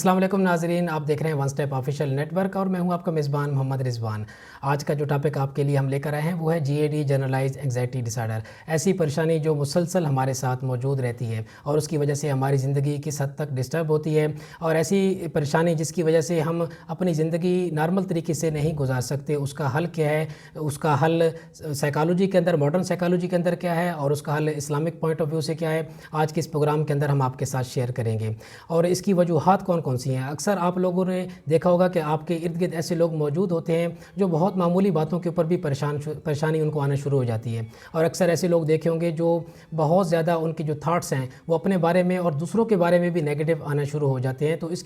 السلام علیکم ناظرین، آپ دیکھ رہے ہیں one step official network اور میں ہوں آپ کا میزبان محمد رضوان۔ آج کا جو ٹاپک آپ کے لیے ہم لے کر آئے ہیں وہ ہے جی اے ڈی جنرلائزڈ انگزائٹی ڈس آرڈر۔ ایسی پریشانی جو مسلسل ہمارے ساتھ موجود رہتی ہے اور اس کی وجہ سے ہماری زندگی کس حد تک ڈسٹرب ہوتی ہے، اور ایسی پریشانی جس کی وجہ سے ہم اپنی زندگی نارمل طریقے سے نہیں گزار سکتے، اس کا حل کیا ہے؟ اس کا حل سائیکالوجی کے اندر، ماڈرن سائیکالوجی کے اندر کیا ہے، اور اس کا حل اسلامک پوائنٹ آف ویو سے کیا ہے، آج کے اس پروگرام کے اندر ہم آپ کے ساتھ شیئر کریں گے۔ اور اس کی وجوہات کون سی ہیں؟ اکثر آپ لوگوں نے دیکھا ہوگا کہ آپ کے ارد گرد ایسے لوگ موجود ہوتے ہیں جو بہت معمولی باتوں کے اوپر بھی پریشانی ان کو آنا شروع ہو جاتی ہے، اور اکثر ایسے لوگ دیکھے ہوں گے جو بہت زیادہ ان کے جو تھاٹس ہیں وہ اپنے بارے میں اور دوسروں کے بارے میں بھی نیگیٹو آنا شروع ہو جاتے ہیں۔ تو اس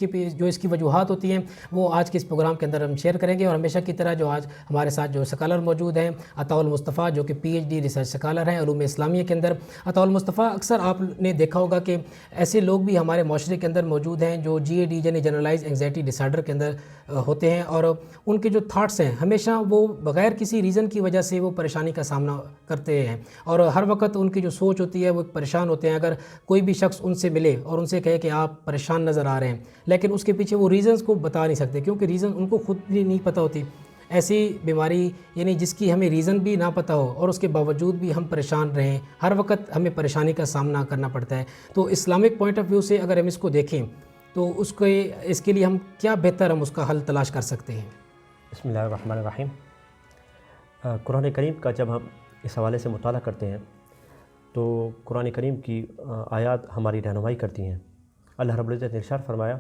کی وجوہات ہوتی ہیں وہ آج کے اس پروگرام کے اندر ہم شیئر کریں گے، اور ہمیشہ کی طرح جو آج ہمارے ساتھ جو سکالر موجود ہیں، عطاء المصطفیٰ، جو کہ P H D research scholar ہیں علوم اسلامیہ کے اندر۔ عطاء المصطفیٰ، اکثر آپ نے دیکھا ہوگا کہ ایسے لوگ بھی ہمارے معاشرے کے اندر موجود ہیں جو جی اے ڈی یعنی جنرلائز انگزائٹی ڈس آرڈر کے اندر ہوتے ہیں، اور ان کے جو تھاٹس ہیں ہمیشہ وہ بغیر کسی ریزن کی وجہ سے وہ پریشانی کا سامنا کرتے ہیں، اور ہر وقت ان کی جو سوچ ہوتی ہے وہ پریشان ہوتے ہیں۔ اگر کوئی بھی شخص ان سے ملے اور ان سے کہے کہ آپ پریشان نظر آ رہے ہیں، لیکن اس کے پیچھے وہ ریزنز کو بتا نہیں سکتے کیونکہ ریزن ان کو خود بھی نہیں پتہ ہوتی۔ ایسی بیماری یعنی جس کی ہمیں ریزن بھی نہ پتہ ہو اور اس کے باوجود بھی ہم پریشان رہیں، ہر وقت ہمیں پریشانی کا سامنا کرنا پڑتا ہے۔ تو اسلامک پوائنٹ آف ویو سے اگر ہم اس کو دیکھیں تو اس کے لیے ہم کیا بہتر ہم اس کا حل تلاش کر سکتے ہیں؟ بسم اللہ الرحمن الرحیم۔ قرآن کریم کا جب ہم اس حوالے سے مطالعہ کرتے ہیں تو قرآن کریم کی آیات ہماری رہنمائی کرتی ہیں۔ اللہ رب العزت نے ارشاد فرمایا،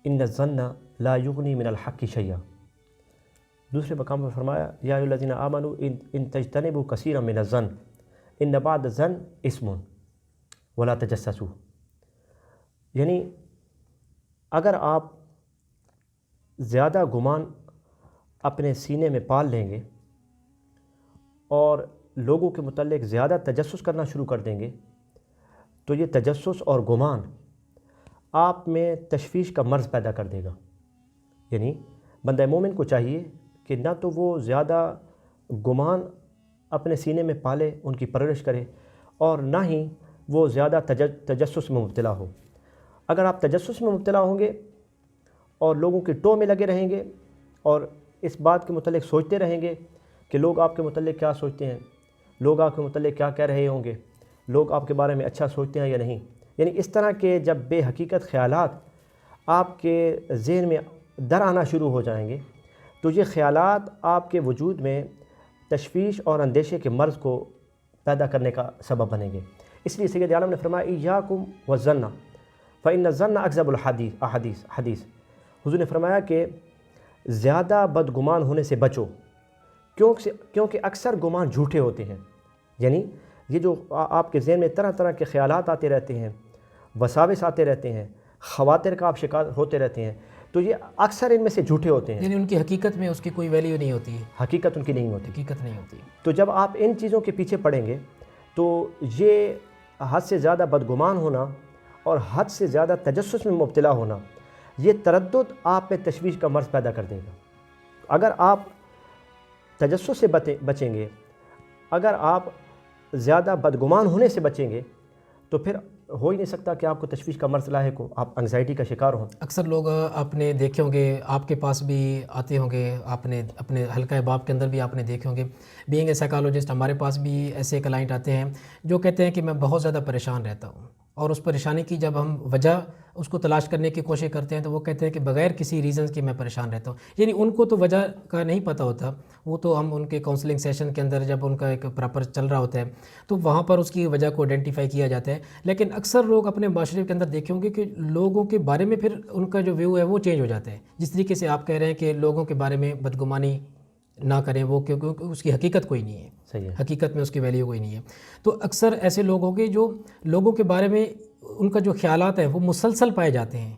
ان الظن لا یغنی من الحق شیئا۔ دوسرے مقام پر فرمایا، یا ایھا الذین آمنوا ان تجتنبوا کثیرا من الظن ان بعض الظن اسم ولا تجسسوا۔ یعنی اگر آپ زیادہ گمان اپنے سینے میں پال لیں گے اور لوگوں کے متعلق زیادہ تجسس کرنا شروع کر دیں گے تو یہ تجسس اور گمان آپ میں تشویش کا مرض پیدا کر دے گا۔ یعنی بندہ مومن کو چاہیے کہ نہ تو وہ زیادہ گمان اپنے سینے میں پالے، ان کی پرورش کرے، اور نہ ہی وہ زیادہ تجسس میں مبتلا ہو۔ اگر آپ تجسس میں مبتلا ہوں گے اور لوگوں کی ٹو میں لگے رہیں گے اور اس بات کے متعلق سوچتے رہیں گے کہ لوگ آپ کے متعلق کیا سوچتے ہیں، لوگ آپ کے متعلق کیا کہہ رہے ہوں گے، لوگ آپ کے بارے میں اچھا سوچتے ہیں یا نہیں، یعنی اس طرح کے جب بے حقیقت خیالات آپ کے ذہن میں در آنا شروع ہو جائیں گے تو یہ خیالات آپ کے وجود میں تشویش اور اندیشے کے مرض کو پیدا کرنے کا سبب بنیں گے۔ اس لیے سید عالم نے فرمایا، ایاکم والظن فإن الظن اکذب الحدیث۔ حضور نے فرمایا کہ زیادہ بدگمان ہونے سے بچو، کیونکہ اکثر گمان جھوٹے ہوتے ہیں۔ یعنی یہ جو آپ کے ذہن میں طرح طرح کے خیالات آتے رہتے ہیں، وساوس آتے رہتے ہیں، خواطر کا آپ شکار ہوتے رہتے ہیں، تو یہ اکثر ان میں سے جھوٹے ہوتے ہیں، یعنی ان کی حقیقت میں اس کی کوئی ویلیو نہیں ہوتی ہے، حقیقت ان کی نہیں ہوتی۔ حقیقت نہیں ہوتی۔ تو جب آپ ان چیزوں کے پیچھے پڑیں گے تو یہ حد سے زیادہ بدگمان ہونا اور حد سے زیادہ تجسس میں مبتلا ہونا، یہ تردد آپ میں تشویش کا مرض پیدا کر دے گا۔ اگر آپ تجسس سے بچیں گے، اگر آپ زیادہ بدگمان ہونے سے بچیں گے تو پھر ہو ہی نہیں سکتا کہ آپ کو تشویش کا مرض لاحق ہو، آپ انگزائٹی کا شکار ہوں۔ اکثر لوگ آپ نے دیکھے ہوں گے، آپ کے پاس بھی آتے ہوں گے، آپ نے اپنے حلقہ باب کے اندر بھی آپ نے دیکھے ہوں گے، بینگ اے سائیکالوجسٹ ہمارے پاس بھی ایسے کلائنٹ آتے ہیں جو کہتے ہیں کہ میں بہت زیادہ پریشان رہتا ہوں، اور اس پریشانی کی جب ہم وجہ اس کو تلاش کرنے کی کوشش کرتے ہیں تو وہ کہتے ہیں کہ بغیر کسی ریزنز کے میں پریشان رہتا ہوں۔ یعنی ان کو تو وجہ کا نہیں پتہ ہوتا، وہ تو ہم ان کے کاؤنسلنگ سیشن کے اندر جب ان کا ایک پراپر چل رہا ہوتا ہے تو وہاں پر اس کی وجہ کو آئیڈینٹیفائی کیا جاتا ہے، لیکن اکثر لوگ اپنے معاشرے کے اندر دیکھیں گے کہ لوگوں کے بارے میں پھر ان کا جو ویو ہے وہ چینج ہو جاتا ہے۔ جس طریقے سے آپ کہہ رہے ہیں کہ لوگوں کے بارے میں بدگمانی نہ کریں، وہ کیونکہ اس کی حقیقت کوئی نہیں ہے، صحیح ہے، حقیقت میں اس کی ویلیو کوئی نہیں ہے۔ تو اکثر ایسے لوگ ہوں گے جو لوگوں کے بارے میں ان کا جو خیالات ہیں وہ مسلسل پائے جاتے ہیں۔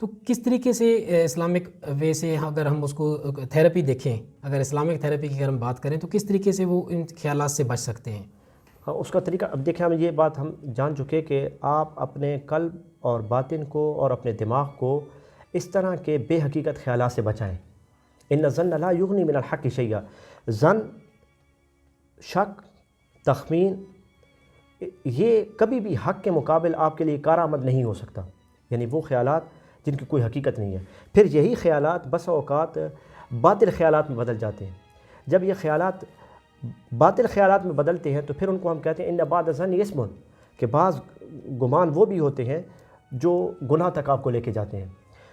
تو کس طریقے سے اسلامک وے سے اگر ہم اس کو تھیراپی دیکھیں، اگر اسلامک تھیراپی کی اگر ہم بات کریں تو کس طریقے سے وہ ان خیالات سے بچ سکتے ہیں؟ ہاں، اس کا طریقہ اب دیکھیں، ہم یہ بات ہم جان چکے کہ آپ اپنے قلب اور باطن کو اور اپنے دماغ کو اس طرح کے بے حقیقت خیالات سے بچائیں۔ ان الظن لا یغنی من الحق شیئا۔ ظن، شک، تخمین، یہ کبھی بھی حق کے مقابل آپ کے لیے کارآمد نہیں ہو سکتا۔ یعنی وہ خیالات جن کی کوئی حقیقت نہیں ہے. پھر یہی خیالات بسا اوقات باطل خیالات میں بدل جاتے ہیں. جب یہ خیالات باطل خیالات میں بدلتے ہیں تو پھر ان کو ہم کہتے ہیں ان بعض الظن اسم، کہ بعض گمان وہ بھی ہوتے ہیں جو گناہ تک آپ کو لے کے جاتے ہیں.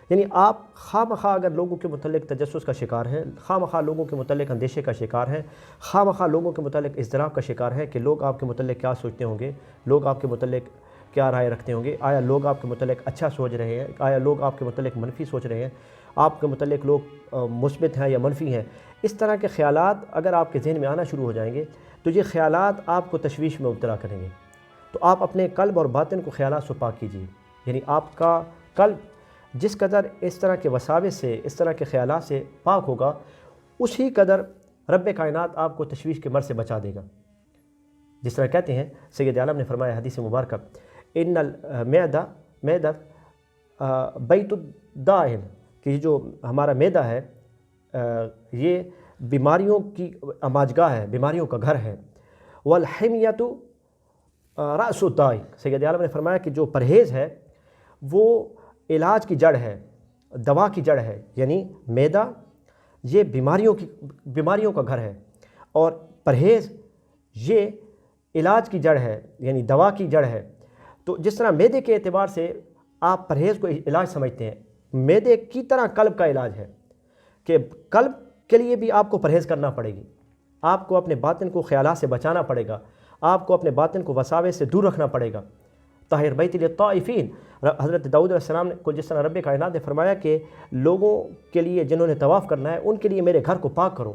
یعنی آپ خواہ مخواہ اگر لوگوں کے متعلق تجسس کا شکار ہیں، خواہ مخواہ لوگوں کے متعلق اندیشے کا شکار ہیں، خواہ مخواہ لوگوں کے متعلق اضطراب کا شکار ہیں کہ لوگ آپ کے متعلق کیا سوچتے ہوں گے، لوگ آپ کے متعلق کیا رائے رکھتے ہوں گے، آیا لوگ آپ کے متعلق اچھا سوچ رہے ہیں، آیا لوگ آپ کے متعلق منفی سوچ رہے ہیں، آپ کے متعلق لوگ مثبت ہیں یا منفی ہیں. اس طرح کے خیالات اگر آپ کے ذہن میں آنا شروع ہو جائیں گے تو یہ خیالات آپ کو تشویش میں مبتلا کریں گے. تو آپ اپنے قلب اور باطن کو خیالات سے پاک کیجیے. یعنی آپ کا قلب جس قدر اس طرح کے وساوس سے، اس طرح کے خیالات سے پاک ہوگا، اسی قدر رب کائنات آپ کو تشویش کے مرض سے بچا دے گا. جس طرح کہتے ہیں سید عالم نے فرمایا حدیث مبارکہ ان المعدہ بیت الدائن، کہ یہ جو ہمارا معدہ ہے یہ بیماریوں کی اماجگاہ ہے، بیماریوں کا گھر ہے. والحمیۃ رأس الداء، سید عالم نے فرمایا کہ جو پرہیز ہے وہ علاج کی جڑ ہے، دوا کی جڑ ہے. یعنی معدہ یہ بیماریوں کا گھر ہے، اور پرہیز یہ علاج کی جڑ ہے، یعنی دوا کی جڑ ہے. تو جس طرح معدے کے اعتبار سے آپ پرہیز کو علاج سمجھتے ہیں، معدے کی طرح قلب کا علاج ہے کہ قلب کے لیے بھی آپ کو پرہیز کرنا پڑے گی. آپ کو اپنے باطن کو خیالات سے بچانا پڑے گا، آپ کو اپنے باطن کو وساوس سے دور رکھنا پڑے گا. طاہر بیت للطائفین، حضرت داؤد علیہ السلام کو جس طرح رب کائنات نے فرمایا کہ لوگوں کے لیے جنہوں نے طواف کرنا ہے ان کے لیے میرے گھر کو پاک کرو،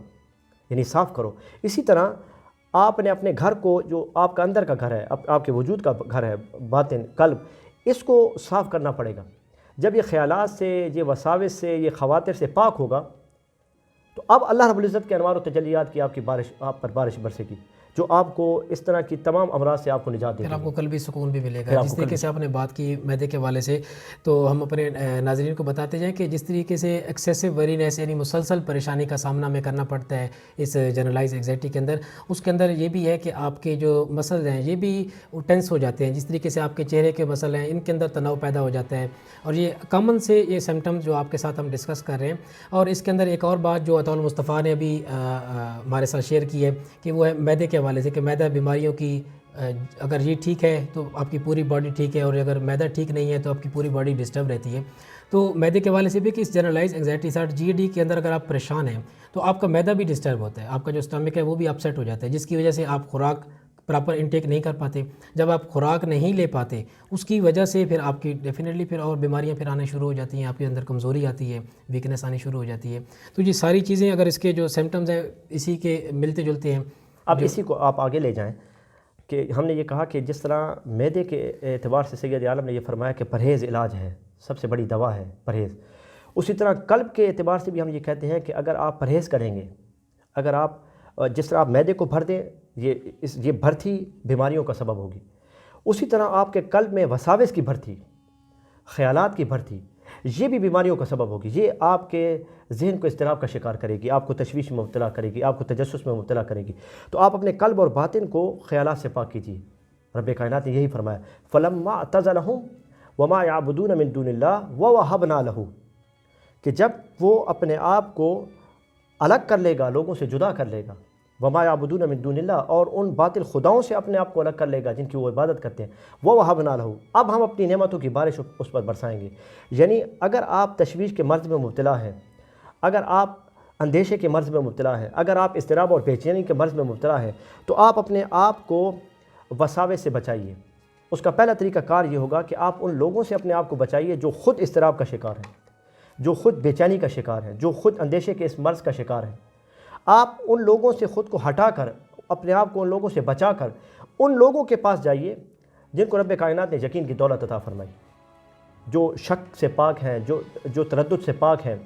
یعنی صاف کرو. اسی طرح آپ نے اپنے گھر کو، جو آپ کا اندر کا گھر ہے، آپ کے وجود کا گھر ہے، باطن قلب، اس کو صاف کرنا پڑے گا. جب یہ خیالات سے، یہ وساوس سے، یہ خواطر سے پاک ہوگا تو اب اللہ رب العزت کے انوار و تجلیات کی آپ پر بارش برسے گی، جو آپ کو اس طرح کی تمام امراض سے آپ کو نجات دے گی. پھر آپ کو قلبی سکون بھی ملے گا. جس طریقے سے آپ نے بات کی معدے کے حوالے سے، تو ہم اپنے ناظرین کو بتاتے جائیں کہ جس طریقے سے ایکسیسو ورینیس یعنی مسلسل پریشانی کا سامنا میں کرنا پڑتا ہے اس جنرلائز انگزائٹی کے اندر، اس کے اندر یہ بھی ہے کہ آپ کے جو مسل ہیں یہ بھی ٹینس ہو جاتے ہیں. جس طریقے سے آپ کے چہرے کے مسل ہیں ان کے اندر تناؤ پیدا ہو جاتا ہے، اور یہ کامن سے یہ سمٹمز جو آپ کے ساتھ ہم ڈسکس کر رہے ہیں. اور اس کے اندر ایک اور بات جو عطا المصطفیٰ نے ابھی ہمارے ساتھ شیئر کی ہے کہ وہ ہے معدے کے حوالے سے، کہ معدہ بیماریوں کی اگر یہ ٹھیک ہے تو آپ کی پوری باڈی ٹھیک ہے، اور اگر معدہ ٹھیک نہیں ہے تو آپ کی پوری باڈی ڈسٹرب رہتی ہے. تو معدے کے حوالے سے بھی کہ اس جنرلائز انگزائٹی سارٹ GAD کے اندر اگر آپ پریشان ہیں تو آپ کا معدہ بھی ڈسٹرب ہوتا ہے، آپ کا جو اسٹمک ہے وہ بھی اپسیٹ ہو جاتا ہے، جس کی وجہ سے آپ خوراک پراپر انٹیک نہیں کر پاتے. جب آپ خوراک نہیں لے پاتے اس کی وجہ سے پھر آپ کی ڈیفینیٹلی پھر اور بیماریاں پھر آنا شروع ہو جاتی ہیں، آپ کے اندر کمزوری آتی ہے، ویکنیس آنی شروع ہو جاتی ہے. تو یہ ساری چیزیں اگر اس کے جو سمٹمز ہیں اسی کے ملتے جلتے ہیں. اب اسی کو آپ آگے لے جائیں کہ ہم نے یہ کہا کہ جس طرح معدے کے اعتبار سے سید عالم نے یہ فرمایا کہ پرہیز علاج ہے، سب سے بڑی دوا ہے پرہیز، اسی طرح قلب کے اعتبار سے بھی ہم یہ کہتے ہیں کہ اگر آپ پرہیز کریں گے، اگر آپ جس طرح آپ معدے کو بھر دیں، یہ بھرتی بیماریوں کا سبب ہوگی، اسی طرح آپ کے قلب میں وساوس کی بھرتی، خیالات کی بھرتی، یہ بھی بیماریوں کا سبب ہوگی. یہ آپ کے ذہن کو اضطراب کا شکار کرے گی، آپ کو تشویش میں مبتلا کرے گی، آپ کو تجسس میں مبتلا کرے گی. تو آپ اپنے قلب اور باطن کو خیالات سے پاک کیجیے. رب کائنات نے یہی فرمایا فَلَمَّا اعْتَزَلَهُمْ وَمَا يَعْبُدُونَ مِن دُونِ اللَّهِ وَوَهَبْنَا لَهُ، کہ جب وہ اپنے آپ کو الگ کر لے گا، لوگوں سے جدا کر لے گا، وَمَا يَعْبُدُونَ مِن دُونِ اللَّهِ، اور ان باطل خداؤں سے اپنے آپ کو الگ کر لے گا جن کی وہ عبادت کرتے ہیں، وَوَهَبْنَا لَهُ، اب ہم اپنی نعمتوں کی بارش اس پر برسائیں گے. یعنی اگر آپ تشویش کے مرض میں مبتلا ہیں، اگر آپ اندیشے کے مرض میں مبتلا ہیں، اگر آپ اضطراب اور بے چینی کے مرض میں مبتلا ہیں، تو آپ اپنے آپ کو وساوس سے بچائیے. اس کا پہلا طریقہ کار یہ ہوگا کہ آپ ان لوگوں سے اپنے آپ کو بچائیے جو خود اضطراب کا شکار ہیں، جو خود بے چینی کا شکار ہیں، جو خود اندیشے کے اس مرض کا شکار ہیں. آپ ان لوگوں سے خود کو ہٹا کر، اپنے آپ کو ان لوگوں سے بچا کر ان لوگوں کے پاس جائیے جن کو رب کائنات نے یقین کی دولت عطا فرمائی، جو شک سے پاک ہیں، جو تردد سے پاک ہیں،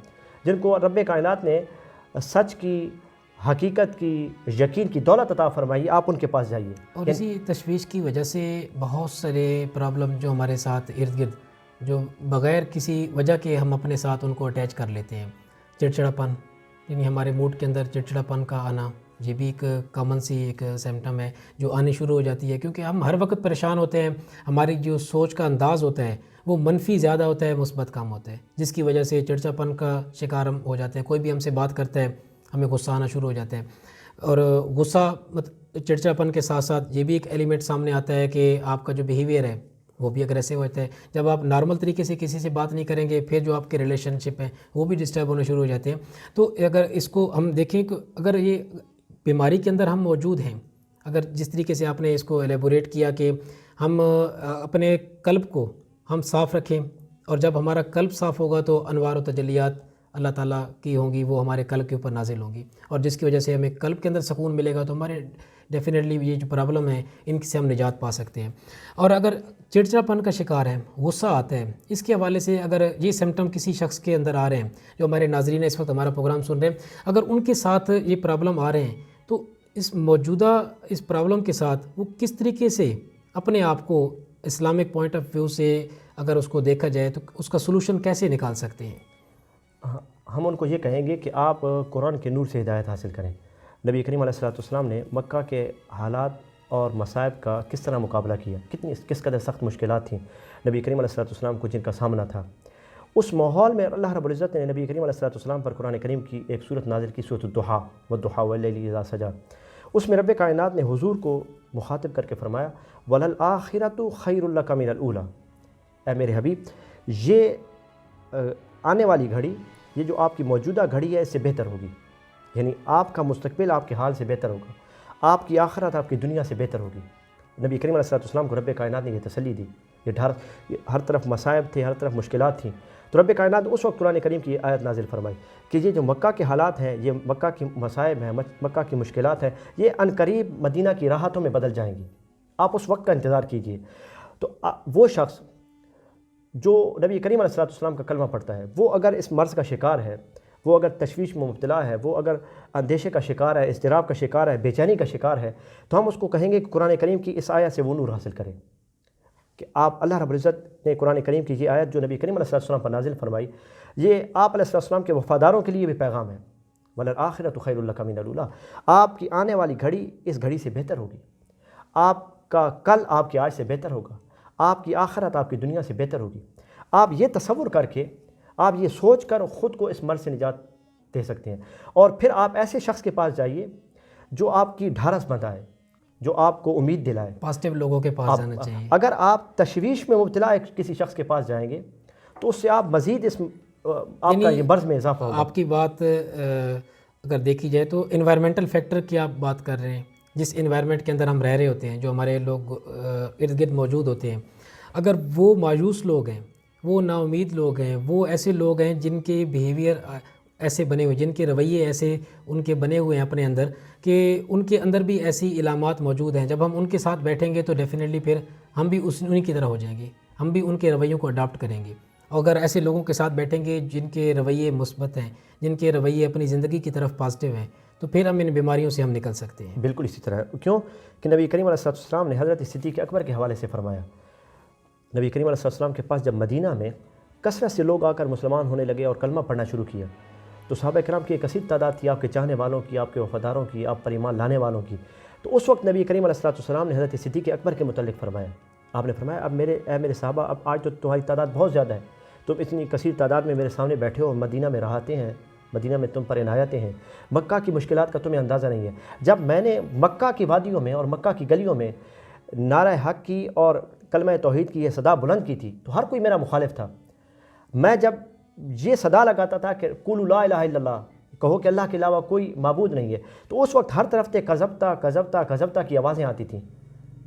جن کو رب کائنات نے سچ کی، حقیقت کی، یقین کی دولت عطا فرمائی. آپ ان کے پاس جائیے. اور اسی تشویش کی وجہ سے بہت سارے پرابلم جو ہمارے ساتھ ارد گرد جو بغیر کسی وجہ کے ہم اپنے ساتھ ان کو اٹیچ کر لیتے ہیں. چڑچڑاپن، یعنی ہمارے موڈ کے اندر چڑچڑاپن کا آنا، یہ بھی ایک کامن سی ایک سمٹم ہے جو آنی شروع ہو جاتی ہے، کیونکہ ہم ہر وقت پریشان ہوتے ہیں، ہماری جو سوچ کا انداز ہوتا ہے وہ منفی زیادہ ہوتا ہے، مثبت کم ہوتا ہے، جس کی وجہ سے چڑچاپن کا شکار ہم ہو جاتے ہیں۔ کوئی بھی ہم سے بات کرتا ہے ہمیں غصہ آنا شروع ہو جاتا ہے، اور غصہ چڑچاپن کے ساتھ ساتھ یہ بھی ایک ایلیمنٹ سامنے آتا ہے کہ آپ کا جو بیہیویئر ہے وہ بھی اگریسو ہوتا ہے۔ جب آپ نارمل طریقے سے کسی سے بات نہیں کریں گے، پھر جو آپ کے ریلیشن شپ ہیں وہ بھی ڈسٹرب ہونے شروع ہو جاتے ہیں۔ تو اگر اس کو ہم دیکھیں کہ اگر یہ بیماری کے اندر ہم موجود ہیں، اگر جس طریقے سے آپ نے اس کو ایلیبوریٹ کیا کہ ہم اپنے قلب کو ہم صاف رکھیں، اور جب ہمارا قلب صاف ہوگا تو انوار و تجلیات اللہ تعالیٰ کی ہوں گی، وہ ہمارے قلب کے اوپر نازل ہوں گی، اور جس کی وجہ سے ہمیں قلب کے اندر سکون ملے گا تو ہمارے ڈیفینیٹلی یہ جو پرابلم ہے ان سے ہم نجات پا سکتے ہیں۔ اور اگر چڑچڑاپن کا شکار ہے، غصہ آتا ہے، اس کے حوالے سے اگر یہ سمٹم کسی شخص کے اندر آ رہے ہیں، جو ہمارے ناظرین اس وقت ہمارا پروگرام سن رہے ہیں، اگر ان کے ساتھ یہ پرابلم آ رہے ہیں تو اس موجودہ اس پرابلم کے ساتھ وہ کس طریقے سے اپنے آپ کو اسلامک پوائنٹ آف ویو سے اگر اس کو دیکھا جائے تو اس کا سلوشن کیسے نکال سکتے ہیں؟ ہم ان کو یہ کہیں گے کہ آپ قرآن کے نور سے ہدایت حاصل کریں۔ نبی کریم علیہ الصلوۃ والسلام نے مکہ کے حالات اور مصائب کا کس طرح مقابلہ کیا، کس قدر سخت مشکلات تھیں نبی کریم علیہ الصلوۃ والسلام کو جن کا سامنا تھا۔ اس ماحول میں اللہ رب العزت نے نبی کریم علیہ الصلوۃ والسلام پر قرآن کریم کی ایک صورت نازل کی، سورۃ الضحیٰ والضحیٰ واللیل اذا سجیٰ۔ اس میں رب کائنات نے حضور کو مخاطب کر کے فرمایا وَلَلْآخِرَةُ خَيْرٌ لَكَ مِنَ الْأُولَىٰ، اے میرے حبیب یہ آنے والی گھڑی، یہ جو آپ کی موجودہ گھڑی ہے اس سے بہتر ہوگی، یعنی آپ کا مستقبل آپ کے حال سے بہتر ہوگا، آپ کی آخرت آپ کی دنیا سے بہتر ہوگی۔ نبی کریم علیہ السلام کو رب کائنات نے یہ تسلی دی، یہ ہر طرف مصائب تھے، ہر طرف مشکلات تھیں، تو رب کائنات نے اس وقت قرآن کریم کی آیت نازل فرمائی کہ یہ جو مکہ کے حالات ہیں، یہ مکہ کی مصائب ہیں، مکہ کی مشکلات ہیں، یہ عنقریب مدینہ کی راحتوں میں بدل جائیں گی، آپ اس وقت کا انتظار کیجئے۔ تو وہ شخص جو نبی کریم علیہ السلام کا کلمہ پڑھتا ہے، وہ اگر اس مرض کا شکار ہے، وہ اگر تشویش میں مبتلا ہے، وہ اگر اندیشے کا شکار ہے، اضطراب کا شکار ہے، بے چینی کا شکار ہے، تو ہم اس کو کہیں گے کہ قرآن کریم کی اس آیت سے وہ نور حاصل کریں کہ آپ اللہ رب العزت نے قرآن کریم کی یہ آیت جو نبی کریم علیہ السلام پر نازل فرمائی، یہ آپ علیہ السلام کے وفاداروں کے لیے بھی پیغام ہے، وَلَلْآخِرَةُ خَيْرٌ لَكَ مِنَ الْأُولَىٰ، آپ کی آنے والی گھڑی اس گھڑی سے بہتر ہوگی، آپ کا کل آپ کے آج سے بہتر ہوگا، آپ کی آخرت آپ کی دنیا سے بہتر ہوگی۔ آپ یہ تصور کر کے، آپ یہ سوچ کر خود کو اس مرض سے نجات دے سکتے ہیں، اور پھر آپ ایسے شخص کے پاس جائیے جو آپ کی ڈھارس بندھائے، جو آپ کو امید دلائے، پازیٹیو لوگوں کے پاس جانا چاہیے۔ اگر آپ تشویش میں مبتلا کسی شخص کے پاس جائیں گے تو اس سے آپ مزید آپ کا یہ مرض میں اضافہ ہوگا۔ آپ کی بات اگر دیکھی جائے تو انوائرمنٹل فیکٹر کی آپ بات کر رہے ہیں، جس انوائرمنٹ کے اندر ہم رہ رہے ہوتے ہیں، جو ہمارے لوگ ارد گرد موجود ہوتے ہیں، اگر وہ مایوس لوگ ہیں، وہ نا امید لوگ ہیں، وہ ایسے لوگ ہیں جن کے بیہیویئر ایسے بنے ہوئے، جن کے رویے ایسے ان کے بنے ہوئے ہیں اپنے اندر کہ ان کے اندر بھی ایسی علامات موجود ہیں، جب ہم ان کے ساتھ بیٹھیں گے تو ڈیفینیٹلی پھر ہم بھی انہی کی طرح ہو جائیں گے، ہم بھی ان کے رویوں کو اڈاپٹ کریں گے۔ اور اگر ایسے لوگوں کے ساتھ بیٹھیں گے جن کے رویے مثبت ہیں، جن کے رویے اپنی زندگی کی طرف پازیٹیو ہیں، تو پھر ہم ان بیماریوں سے ہم نکل سکتے ہیں۔ بالکل اسی طرح، کیوں کہ نبی کریم علیہ السلام نے حضرت صدیق اکبر کے حوالے سے فرمایا، نبی کریم علیہ السلام کے پاس جب مدینہ میں کثرت سے لوگ آ کر مسلمان ہونے لگے اور کلمہ پڑھنا شروع کیا، تو صحابہ کرام کی ایک کثیر تعداد تھی، آپ کے چاہنے والوں کی، آپ کے وفاداروں کی، آپ پر ایمان لانے والوں کی۔ تو اس وقت نبی کریم علیہ السلام نے حضرت صدیق اکبر کے متعلق فرمایا، آپ نے فرمایا اب میرے صحابہ، اب آج تو تمہاری تعداد بہت زیادہ ہے، تم اتنی کثیر تعداد میں میرے سامنے بیٹھے ہو، مدینہ میں رہاتے ہیں، مدینہ میں تم پر عنایتیں ہیں، مکہ کی مشکلات کا تمہیں اندازہ نہیں ہے۔ جب میں نے مکہ کی وادیوں میں اور مکہ کی گلیوں میں نعرہ حق کی اور کلمہ توحید کی یہ صدا بلند کی تھی تو ہر کوئی میرا مخالف تھا۔ میں جب یہ صدا لگاتا تھا کہ قولوا لا الہ الا اللہ، کہو کہ اللہ کے علاوہ کوئی معبود نہیں ہے، تو اس وقت ہر طرف سے کذبتا کذبتا کذبتا کی آوازیں آتی تھیں،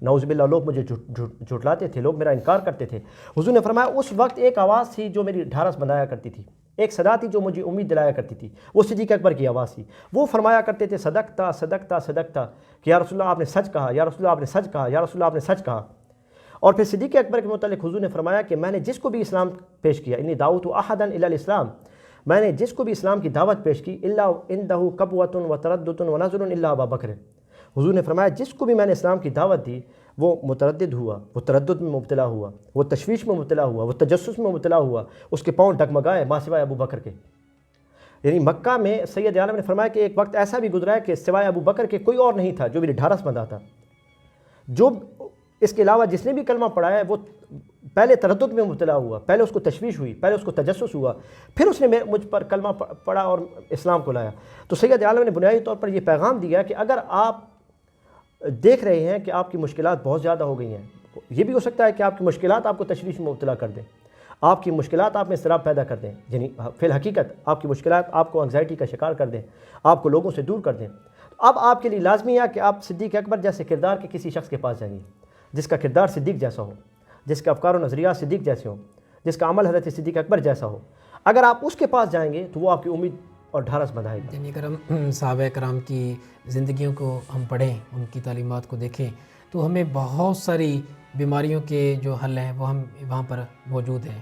نعوذ باللہ، لوگ مجھے جھٹلاتے تھے، لوگ میرا انکار کرتے تھے۔ حضور نے فرمایا اس وقت ایک آواز تھی جو میری ڈھارس بندھایا کرتی تھی، ایک صدا تھی جو مجھے امید دلایا کرتی تھی، وہ صدیق اکبر کی آواز تھی۔ وہ فرمایا کرتے تھے صدقتا صدقتا صدقتا، کہ یا رسول اللہ آپ نے سچ کہا، یا رسول اللہ آپ نے سچ کہا، یا رسول اللہ آپ نے سچ کہا۔ اور پھر صدیق اکبر کے متعلق حضور نے فرمایا کہ میں نے جس کو بھی اسلام پیش کیا، انی دعوت احدا الی الاسلام، میں نے جس کو بھی اسلام کی دعوت پیش کی، الا عنده قبوۃ وتردد ونظر الا ابا بکر، حضور نے فرمایا جس کو بھی میں نے اسلام کی دعوت دی وہ متردد ہوا، وہ تردد میں مبتلا ہوا، وہ تشویش میں مبتلا ہوا، وہ تجسس میں مبتلا ہوا، اس کے پاؤں ڈگمگائے ماں سوائے ابو بکر کے۔ یعنی مکہ میں سید عالم نے فرمایا کہ ایک وقت ایسا بھی گزرا ہے کہ سوائے ابو بکر کے کوئی اور نہیں تھا جو میری ڈھارس بندہ تھا. جو اس کے علاوہ جس نے بھی کلمہ پڑھا ہے وہ پہلے تردد میں مبتلا ہوا، پہلے اس کو تشویش ہوئی، پہلے اس کو تجسس ہوا، پھر اس نے مجھ پر کلمہ پڑھا اور اسلام کو لایا. تو سید عالم نے بنیادی طور پر یہ پیغام دیا کہ اگر آپ دیکھ رہے ہیں کہ آپ کی مشکلات بہت زیادہ ہو گئی ہیں، یہ بھی ہو سکتا ہے کہ آپ کی مشکلات آپ کو تشویش میں مبتلا کر دیں، آپ کی مشکلات آپ میں اضطراب پیدا کر دیں، یعنی فی الحقیقت آپ کی مشکلات آپ کو انگزائٹی کا شکار کر دیں، آپ کو لوگوں سے دور کر دیں. اب آپ کے لیے لازمی ہے کہ آپ صدیق اکبر جیسے کردار کے کسی شخص کے پاس جائیے، جس کا کردار صدیق جیسا ہو، جس کے افکار و نظریات صدیق جیسے ہوں، جس کا عمل حضرت صدیق اکبر جیسا ہو. اگر آپ اس کے پاس جائیں گے تو وہ آپ کی امید اور ڈھارس بندھائے گا. یعنی اگر ہم صحابہ کرام کی زندگیوں کو ہم پڑھیں، ان کی تعلیمات کو دیکھیں، تو ہمیں بہت ساری بیماریوں کے جو حل ہیں وہ ہم وہاں پر موجود ہیں.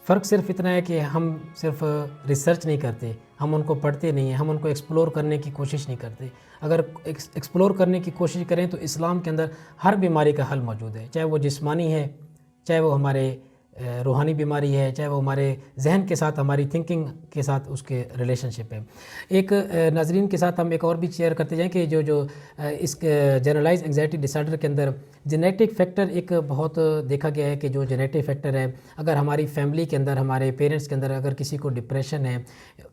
فرق صرف اتنا ہے کہ ہم صرف ریسرچ نہیں کرتے، ہم ان کو پڑھتے نہیں ہیں، ہم ان کو ایکسپلور کرنے کی کوشش نہیں کرتے. اگر ایکسپلور کرنے کی کوشش کریں تو اسلام کے اندر ہر بیماری کا حل موجود ہے، چاہے وہ جسمانی ہے، چاہے وہ ہمارے روحانی بیماری ہے، چاہے وہ ہمارے ذہن کے ساتھ، ہماری تھنکنگ کے ساتھ اس کے ریلیشن شپ ہے. ایک ناظرین کے ساتھ ہم ایک اور بھی شیئر کرتے جائیں کہ جو اس جنرلائز انگزائٹی ڈس آرڈر کے اندر جینیٹک فیکٹر ایک بہت دیکھا گیا ہے کہ جو جینیٹک فیکٹر ہے، اگر ہماری فیملی کے اندر، ہمارے پیرنٹس کے اندر اگر کسی کو ڈپریشن ہے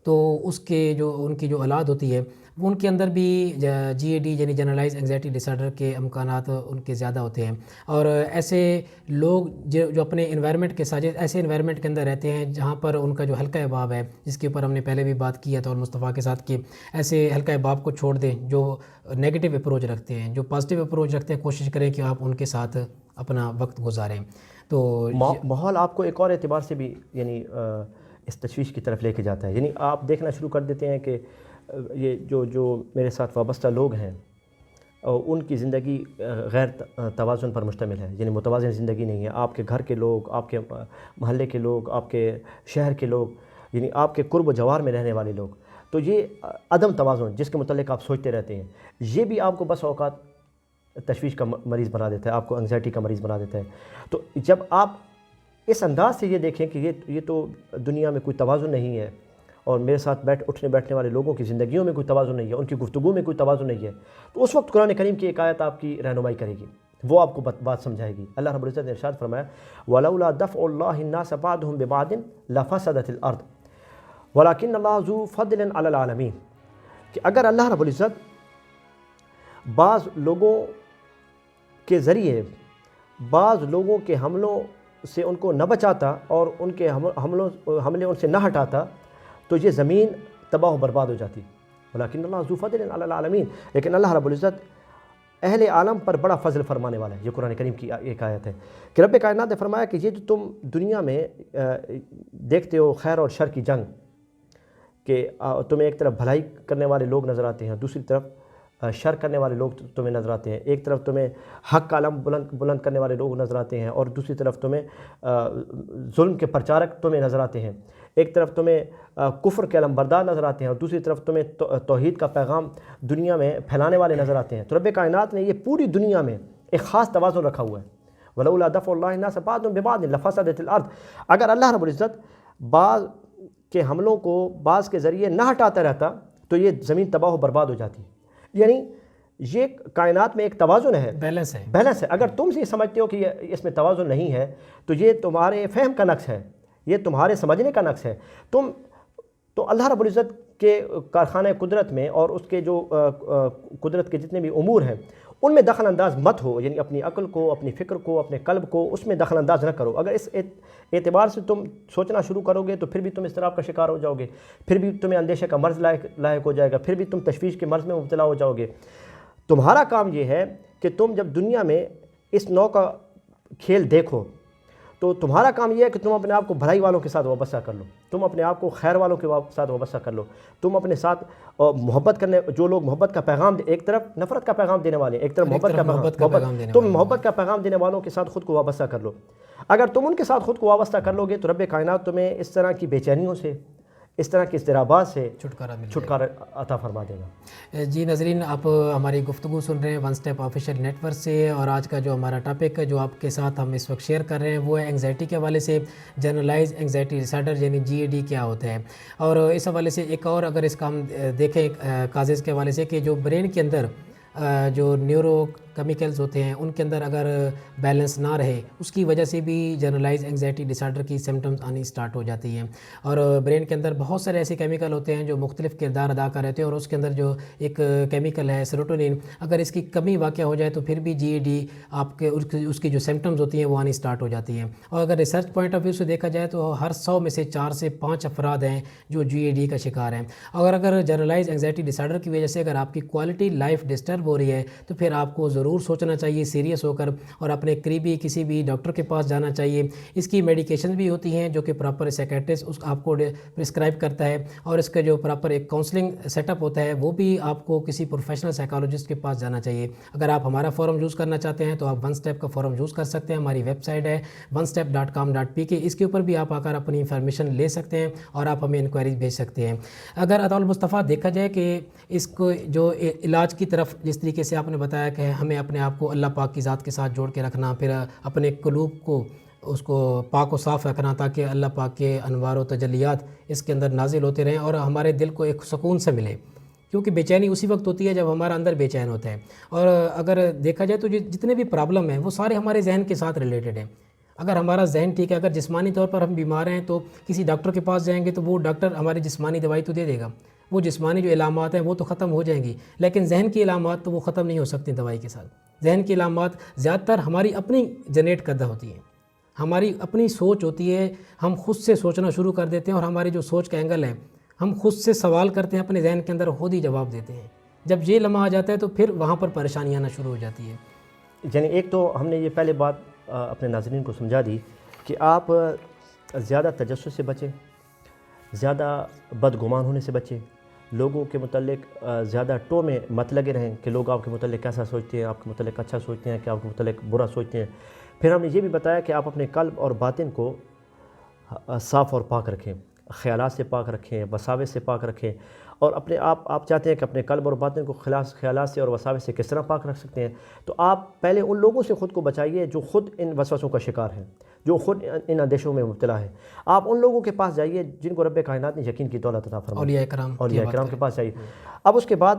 تو اس کے جو ان کی جو اولاد ہوتی ہے ان کے اندر بھی جی اے ڈی یعنی جنرلائز انگزائٹی ڈس آرڈر کے امکانات ان کے زیادہ ہوتے ہیں. اور ایسے لوگ جو اپنے انوائرمنٹ کے ساتھ ایسے انوائرمنٹ کے اندر رہتے ہیں جہاں پر ان کا جو حلقہ احباب ہے، جس کے اوپر ہم نے پہلے بھی بات کیا تھا اور مصطفیٰ کے ساتھ، کہ ایسے حلقہ احباب کو چھوڑ دیں جو نیگیٹو اپروچ رکھتے ہیں، جو پازیٹیو اپروچ رکھتے ہیں. کوشش کریں کہ آپ ان کے ساتھ اپنا وقت گزاریں. تو ماحول آپ کو ایک اور اعتبار سے بھی یعنی اس تشویش کی طرف لے کے جاتا ہے. یعنی آپ دیکھنا شروع کر دیتے ہیں کہ یہ جو میرے ساتھ وابستہ لوگ ہیں ان کی زندگی غیر توازن پر مشتمل ہے، یعنی متوازن زندگی نہیں ہے. آپ کے گھر کے لوگ، آپ کے محلے کے لوگ، آپ کے شہر کے لوگ، یعنی آپ کے قرب و جوار میں رہنے والے لوگ، تو یہ عدم توازن جس کے متعلق آپ سوچتے رہتے ہیں، یہ بھی آپ کو بس اوقات تشویش کا مریض بنا دیتا ہے، آپ کو انگزائٹی کا مریض بنا دیتا ہے. تو جب آپ اس انداز سے یہ دیکھیں کہ یہ تو دنیا میں کوئی توازن نہیں ہے اور میرے ساتھ اٹھنے بیٹھنے والے لوگوں کی زندگیوں میں کوئی توازن نہیں ہے، ان کی گفتگو میں کوئی توازن نہیں ہے، تو اس وقت قرآن کریم کی ایک آیت آپ کی رہنمائی کرے گی، وہ آپ کو بات سمجھائے گی. اللہ رب العزت نے ارشاد فرمایا وَلَوْلَا دَفْعُ اللَّهِ النَّاسَ بَعْضُهُم بِبَعْضٍ لَفَسَدَتِ الْأَرْضُ وَلَكِنَّ اللَّهَ ذُو فَضْلٍ عَلَى الْعَالَمِينَ. کہ اگر اللہ رب العزت بعض لوگوں کے ذریعے بعض لوگوں کے حملوں سے ان کو نہ بچاتا اور ان کے حملے ان سے نہ ہٹاتا تو یہ زمین تباہ و برباد ہو جاتی. ولیکن اللہ ذو فضل علی العالمین، لیکن اللہ رب العزت اہل عالم پر بڑا فضل فرمانے والا ہے. یہ قرآن کریم کی ایک آیت ہے کہ رب کائنات نے فرمایا کہ یہ جو تم دنیا میں دیکھتے ہو خیر اور شر کی جنگ، کہ تمہیں ایک طرف بھلائی کرنے والے لوگ نظر آتے ہیں، دوسری طرف شر کرنے والے لوگ تمہیں نظر آتے ہیں، ایک طرف تمہیں حق کا علم بلند کرنے والے لوگ نظر آتے ہیں اور دوسری طرف تمہیں ظلم کے پرچارک تمہیں نظر آتے ہیں، ایک طرف تمہیں کفر کے علم بردار نظر آتے ہیں اور دوسری طرف تمہیں توحید کا پیغام دنیا میں پھیلانے والے نظر آتے ہیں. تو رب کائنات نے یہ پوری دنیا میں ایک خاص توازن رکھا ہوا ہے. وَلَوْلَا دَفْعُ اللَّهِ النَّاسَ بَعْضُهُم بِبَعْضٍ لَفَسَدَتِ الْأَرْضُ. اگر اللہ رب العزت بعض کے حملوں کو بعض کے ذریعے نہ ہٹاتا رہتا تو یہ زمین تباہ و برباد ہو جاتی. یعنی یہ کائنات میں ایک توازن ہے، بیلنس ہے. اگر تم یہ سمجھتے ہو کہ اس میں توازن نہیں ہے تو یہ تمہارے فہم کا نقص ہے، یہ تمہارے سمجھنے کا نقص ہے. تو اللہ رب العزت کے کارخانہ قدرت میں اور اس کے جو قدرت کے جتنے بھی امور ہیں ان میں دخل انداز مت ہو. یعنی اپنی عقل کو، اپنی فکر کو، اپنے قلب کو اس میں دخل انداز نہ کرو. اگر اس اعتبار سے تم سوچنا شروع کرو گے تو پھر بھی تم اضطراب کا شکار ہو جاؤ گے، پھر بھی تمہیں اندیشے کا مرض لاحق ہو جائے گا، پھر بھی تم تشویش کے مرض میں مبتلا ہو جاؤ گے. تمہارا کام یہ ہے کہ تم جب دنیا میں اس نوع کا کھیل دیکھو تو تمہارا کام یہ ہے کہ تم اپنے آپ کو بھلائی والوں کے ساتھ وابستہ کر لو، تم اپنے آپ کو خیر والوں کے ساتھ وابستہ کر لو، تم اپنے ساتھ محبت کرنے، جو لوگ محبت کا پیغام ایک طرف نفرت کا پیغام دینے والے ہیں، ایک طرف محبت کا پیغام تم محبت کا پیغام دینے والوں کے ساتھ خود کو وابستہ کر لو. اگر تم ان کے ساتھ خود کو وابستہ کر لو گے تو رب کائنات تمہیں اس طرح کی بے چینیوں سے، اس طرح کے اضطرابات سے چھٹکارا عطا فرما دے گا۔ جی ناظرین، آپ ہماری گفتگو سن رہے ہیں one step official network سے، اور آج کا جو ہمارا ٹاپک ہے جو آپ کے ساتھ ہم اس وقت شیئر کر رہے ہیں وہ ہے اینگزائٹی کے حوالے سے، جنرلائز اینگزائٹی ڈسارڈر یعنی GAD کیا ہوتا ہے۔ اور اس حوالے سے ایک اور اگر اس کا ہم دیکھیں کازز کے حوالے سے کہ جو برین کے اندر جو نیورو کیمیکلز ہوتے ہیں ان کے اندر اگر بیلنس نہ رہے، اس کی وجہ سے بھی جنرلائز اینگزائٹی ڈسارڈر کی سمٹمز آنی سٹارٹ ہو جاتی ہیں۔ اور برین کے اندر بہت سارے ایسے کیمیکل ہوتے ہیں جو مختلف کردار ادا کر رہے ہیں، اور اس کے اندر جو ایک کیمیکل ہے سیروٹونین، اگر اس کی کمی واقع ہو جائے تو پھر بھی GAD آپ کے اس کی جو سمٹمز ہوتی ہیں وہ آنی سٹارٹ ہو جاتی ہیں۔ اور اگر ریسرچ پوائنٹ آف ویو سے دیکھا جائے تو ہر 100 میں سے 4 سے 5 افراد ہیں جو GAD کا شکار ہیں۔ اگر جنرلائز اینگزائٹی ڈسارڈر کی وجہ سے اگر آپ کی کوالٹی لائف ڈسٹرب ہو رہی ہے تو پھر آپ کو ضرور سوچنا چاہیے سیریس ہو کر، اور اپنے قریبی کسی بھی ڈاکٹر کے پاس جانا چاہیے۔ اس کی میڈیکیشن بھی ہوتی ہیں جو کہ پراپر سائیکیٹرسٹ اس آپ کو پرسکرائب کرتا ہے، اور اس کا جو پراپر ایک کاؤنسلنگ سیٹ اپ ہوتا ہے وہ بھی آپ کو کسی پروفیشنل سائیکالوجسٹ کے پاس جانا چاہیے۔ اگر آپ ہمارا فورم یوز کرنا چاہتے ہیں تو آپ ون اسٹیپ کا فورم یوز کر سکتے ہیں۔ ہماری ویب سائٹ ہے onestep.com.pk، اس کے اوپر بھی آپ آ کر اپنی انفارمیشن لے سکتے ہیں اور آپ ہمیں انکوائریز بھیج سکتے ہیں۔ اگر اطال المصطفیٰ دیکھا جائے کہ اس کو جو علاج کی طرف جس طریقے سے آپ نے بتایا کہ ہمیں اپنے آپ کو اللہ پاک کی ذات کے ساتھ جوڑ کے رکھنا، پھر اپنے قلوب کو اس کو پاک و صاف رکھنا تاکہ اللہ پاک کے انوار و تجلیات اس کے اندر نازل ہوتے رہیں اور ہمارے دل کو ایک سکون سے ملے، کیونکہ بے چینی اسی وقت ہوتی ہے جب ہمارا اندر بے چین ہوتا ہے۔ اور اگر دیکھا جائے تو جتنے بھی پرابلم ہیں وہ سارے ہمارے ذہن کے ساتھ ریلیٹڈ ہیں۔ اگر ہمارا ذہن ٹھیک ہے، اگر جسمانی طور پر ہم بیمار ہیں تو کسی ڈاکٹر کے پاس جائیں گے تو وہ ڈاکٹر ہماری جسمانی دوائی تو دے دے گا، وہ جسمانی جو علامات ہیں وہ تو ختم ہو جائیں گی، لیکن ذہن کی علامات تو وہ ختم نہیں ہو سکتی دوائی کے ساتھ۔ ذہن کی علامات زیادہ تر ہماری اپنی جنریٹ کردہ ہوتی ہیں، ہماری اپنی سوچ ہوتی ہے، ہم خود سے سوچنا شروع کر دیتے ہیں، اور ہماری جو سوچ کا اینگل ہے ہم خود سے سوال کرتے ہیں اپنے ذہن کے اندر، خود ہی جواب دیتے ہیں۔ جب یہ لمحہ آ جاتا ہے تو پھر وہاں پر پریشانی آنا شروع ہو جاتی ہے۔ یعنی ایک تو ہم نے یہ پہلے بات اپنے ناظرین کو سمجھا دی کہ آپ زیادہ تجسس سے بچیں، زیادہ بدگمان ہونے سے بچیں، لوگوں کے متعلق زیادہ ٹو میں مت لگے رہیں کہ لوگ آپ کے متعلق کیسا سوچتے ہیں، آپ کے متعلق اچھا سوچتے ہیں کہ آپ کے متعلق برا سوچتے ہیں۔ پھر ہم نے یہ بھی بتایا کہ آپ اپنے قلب اور باطن کو صاف اور پاک رکھیں، خیالات سے پاک رکھیں، وساوس سے پاک رکھیں، اور اپنے آپ چاہتے ہیں کہ اپنے قلب اور باطن کو خیالات سے اور وساوس سے کس طرح پاک رکھ سکتے ہیں، تو آپ پہلے ان لوگوں سے خود کو بچائیے جو خود ان وسوسوں کا شکار ہیں، جو خود ان اندیشوں میں مبتلا ہیں۔ آپ ان لوگوں کے پاس جائیے جن کو رب کائنات نے یقین کی دولت عطا فرمائی، اولیاء کرام کے پاس جائیے۔ اب اس کے بعد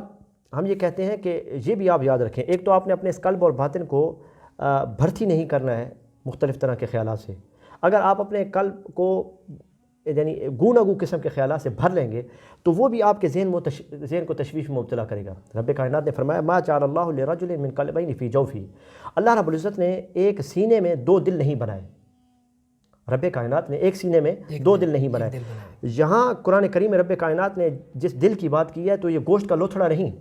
ہم یہ کہتے ہیں کہ یہ بھی آپ یاد رکھیں، ایک تو آپ نے اپنے اس قلب اور باطن کو بھرتی نہیں کرنا ہے مختلف طرح کے خیالات سے۔ اگر آپ اپنے قلب کو یعنی گو قسم کے خیالات سے بھر لیں گے تو وہ بھی آپ کے ذہن کو تشویش میں مبتلا کرے گا۔ رب کائنات نے فرمایا ما جعل اللہ لرجل من قلبین فی جوفہ، اللہ رب العزت نے ایک سینے میں 2 دل نہیں بنائے، رب کائنات نے ایک سینے میں 2 دل نہیں بنائے۔ یہاں قرآن کریم میں رب کائنات نے جس دل کی بات کی ہے تو یہ گوشت کا لوتھڑا نہیں،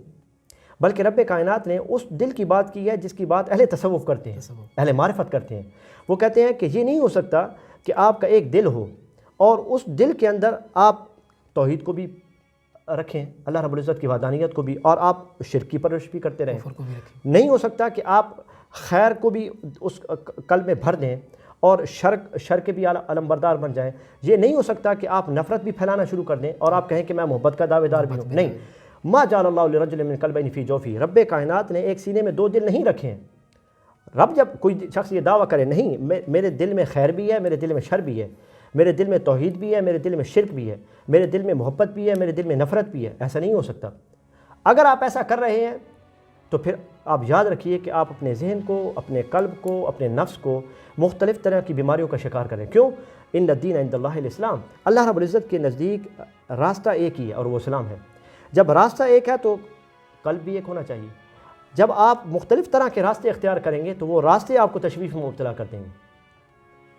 بلکہ رب کائنات نے اس دل کی بات کی ہے جس کی بات اہل تصوف کرتے ہیں، اہل معرفت کرتے ہیں۔ وہ کہتے ہیں کہ یہ نہیں ہو سکتا کہ آپ کا ایک دل ہو اور اس دل کے اندر آپ توحید کو بھی رکھیں، اللہ رب العزت کی وحدانیت کو بھی، اور آپ شرک کی پرورش بھی کرتے رہیں۔ نہیں ہو سکتا کہ آپ خیر کو بھی اس قلب میں بھر دیں اور شر کے بھی علم بردار بن جائیں۔ یہ نہیں ہو سکتا کہ آپ نفرت بھی پھیلانا شروع کر دیں اور آپ کہیں کہ میں محبت کا دعوے دار بھی ہوں۔ نہیں، ما جعل اللہ لرجل من قلبین فی جوفہ، رب کائنات نے ایک سینے میں 2 دل نہیں رکھے ہیں۔ رب جب کوئی شخص یہ دعویٰ کرے نہیں میرے دل میں خیر بھی ہے، میرے دل میں شر بھی ہے، میرے دل میں توحید بھی ہے، میرے دل میں شرک بھی ہے، میرے دل میں محبت بھی ہے، میرے دل میں نفرت بھی ہے، ایسا نہیں ہو سکتا۔ اگر آپ ایسا کر رہے ہیں تو پھر آپ یاد رکھیے کہ آپ اپنے ذہن کو، اپنے قلب کو، اپنے نفس کو مختلف طرح کی بیماریوں کا شکار کریں۔ کیوں؟ ان الدین عند اللہ الاسلام، اللہ رب العزت کے نزدیک راستہ ایک ہی ہے اور وہ اسلام ہے۔ جب راستہ ایک ہے تو قلب بھی ایک ہونا چاہیے۔ جب آپ مختلف طرح کے راستے اختیار کریں گے تو وہ راستے آپ کو تشویش میں مبتلا کر دیں گے۔